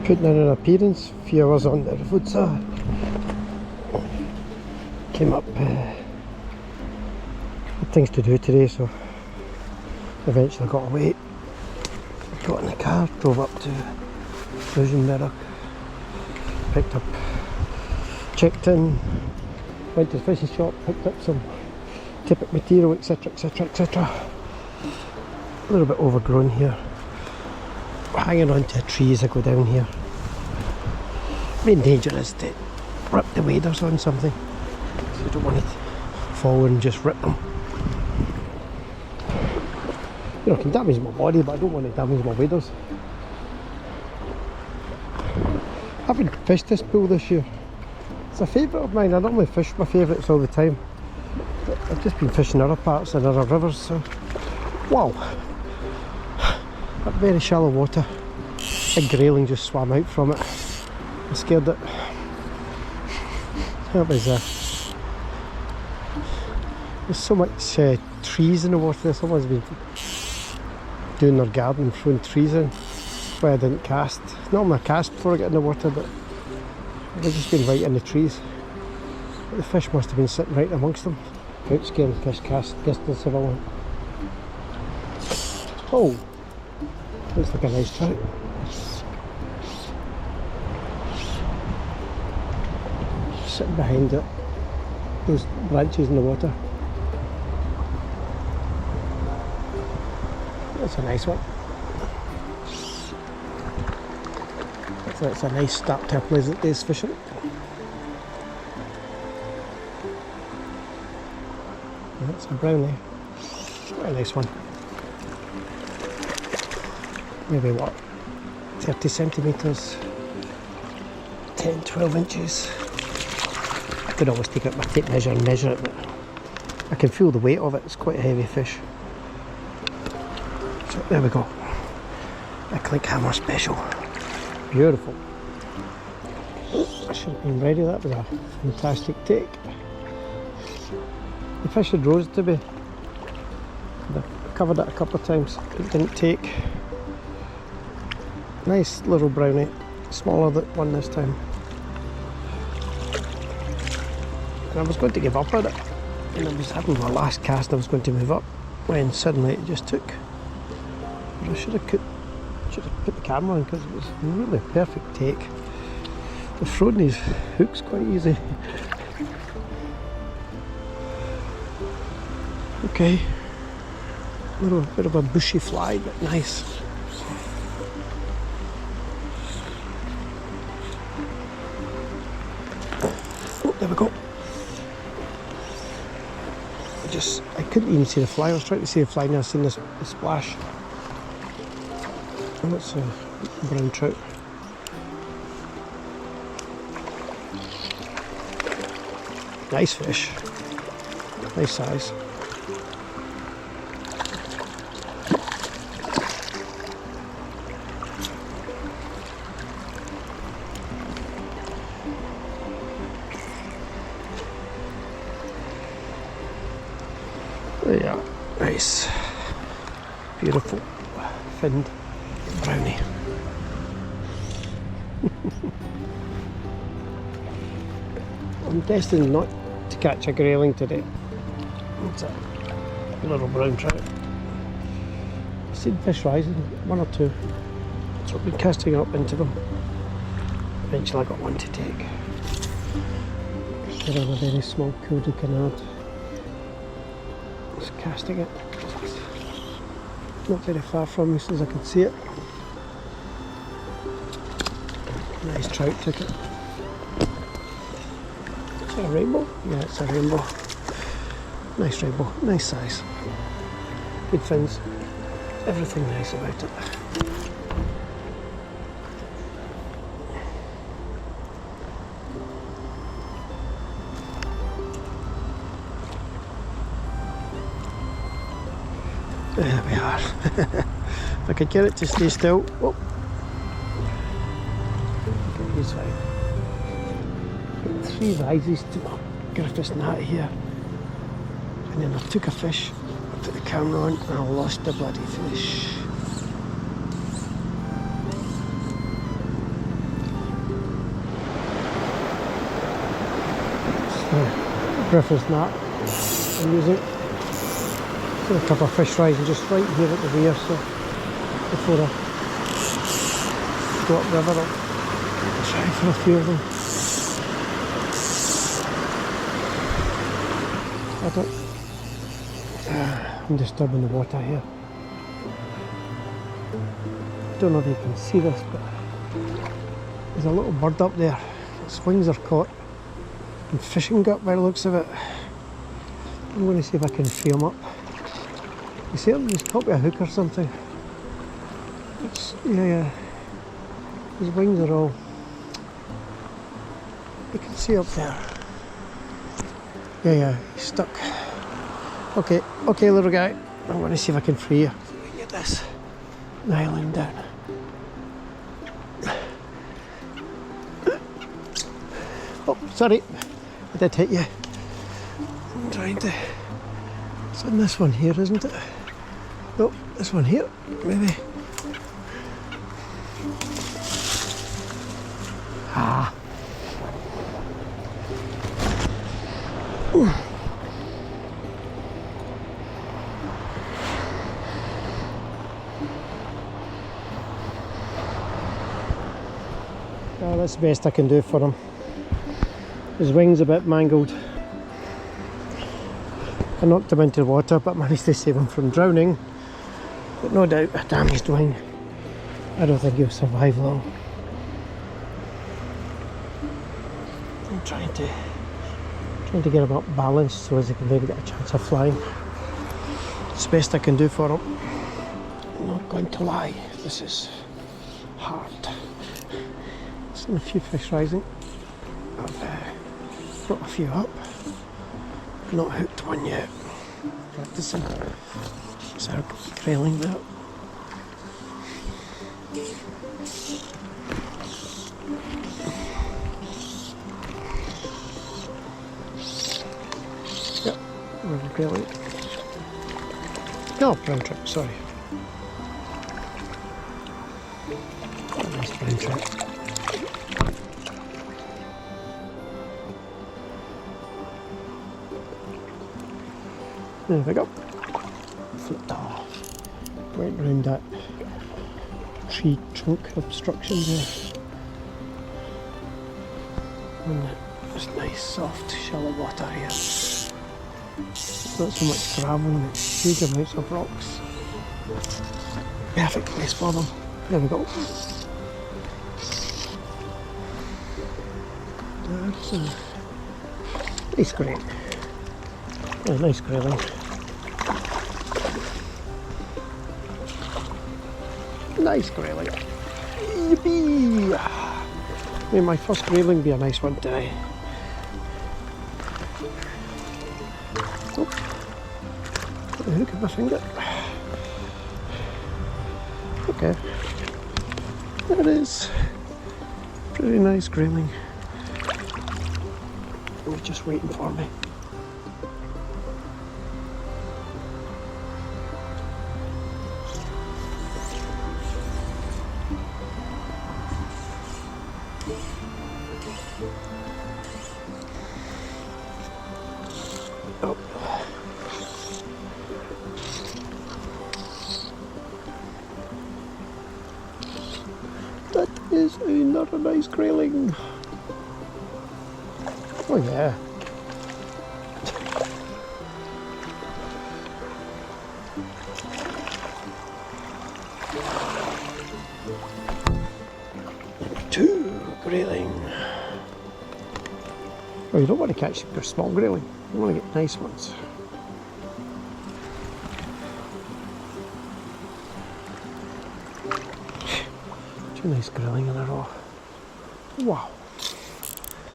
Putting in an appearance, a few hours on the Revuca. Came up, had things to do today, so eventually got away. Got in the car, drove up to Revuca, picked up, checked in, went to the fishing shop, picked up some tippet material, etc, etc, etc. A little bit overgrown here. Hanging on to a tree as I go down here. Main danger is to rip the waders on something, so you don't want to fall and just rip them. You know, it can damage my body, but I don't want to damage my waders. I haven't fished this pool this year. It's a favourite of mine. I normally fish my favourites all the time, but I've just been fishing other parts and other rivers, so wow. That very shallow water. Big grayling just swam out from it. I scared it. That was there's so much trees in the water. Someone's been doing their garden, throwing trees in. That's why I didn't cast. Normally I cast before I get in the water, but they've just been right in the trees. But the fish must have been sitting right amongst them. Out scaring fish cast distance if I want. Oh! Looks like a nice trout. Sitting behind it, those branches in the water. That's a nice one. So it's a nice start to a pleasant day's fishing. That's a brownie. Quite a nice one. Maybe what, 30 centimetres, 10, 12 inches. I could always take out my tape measure and measure it, but I can feel the weight of it. It's quite a heavy fish. So there we go. A click hammer special. Beautiful. Oh, I shouldn't have been ready. That was a fantastic take. The fish had rose to me. I covered it a couple of times. It didn't take. Nice little brownie, smaller than one this time. And I was going to give up on it, and I was having my last cast. I was going to move up when suddenly it just took. But I should have put the camera on, because it was really a perfect take. They've thrown these hooks quite easy. Okay, a little bit of a bushy fly, but nice. There we go. I couldn't even see the fly. I was trying to see the fly, and I seen the splash. And that's a brown trout. Nice fish. Nice size. Yeah, nice, beautiful, finned brownie. I'm destined not to catch a grayling today. It's a little brown trout. I've seen fish rising, one or two, so I've been casting up into them. Eventually I got one to take. They're on a very small code canard. Just casting it. Not very far from me, so as I can see it. Nice trout ticket. Is that a rainbow? Yeah, it's a rainbow. Nice rainbow, nice size. Good fins. Everything nice about it. There we are. If I could get it to stay still. Oh. Okay, he's fine. 3 rises to my Griffiths net here. And then I took a fish, I put the camera on, and I lost the bloody fish. Griffith's net I'm using. Got a couple of fish rising just right here at the rear, so before I go up river I'll try for a few of them. I'm disturbing the water here. Don't know if you can see this, but there's a little bird up there. Its wings are caught in fishing gut by the looks of it. I'm going to see if I can free him up. You see him? He's caught with a hook or something. Yeah. His wings are all... You can see up there. Yeah, he's stuck. Okay, little guy. I'm going to see if I can free you. So we get this nylon down. Oh, sorry. I did hit you. I'm trying to... It's on this one here, isn't it? No, this one here, maybe. Ah. Ooh. Oh, that's the best I can do for him. His wing's a bit mangled. I knocked him into the water but managed to save him from drowning. But no doubt a damaged wing. I don't think he'll survive long. I'm trying to get him up balanced so as he can maybe get a chance of flying. It's the best I can do for him. I'm not going to lie, this is hard. Seen a few fish rising. I've brought a few up. Not hooked one yet. Practicing. So trailing that. Yep, we're trailing. Oh, brown trout, sorry. Nice brown trout. There we go. Flipped off. Went around that tree trunk obstruction there. And this nice soft shallow water here. Not so much gravel, but huge amounts of rocks. Perfect place for them. There we go. That's a nice grate. Yeah, nice grayling. Nice grayling. Yippee! May my first grayling be a nice one today. Oh, got the hook in my finger. Okay. There it is. Pretty nice grayling. He's just waiting for me. Oh. That is another nice grayling. Oh yeah. Two grayling. Oh, you don't want to catch your small grayling. You want to get nice ones. Two nice grayling in a row. Wow.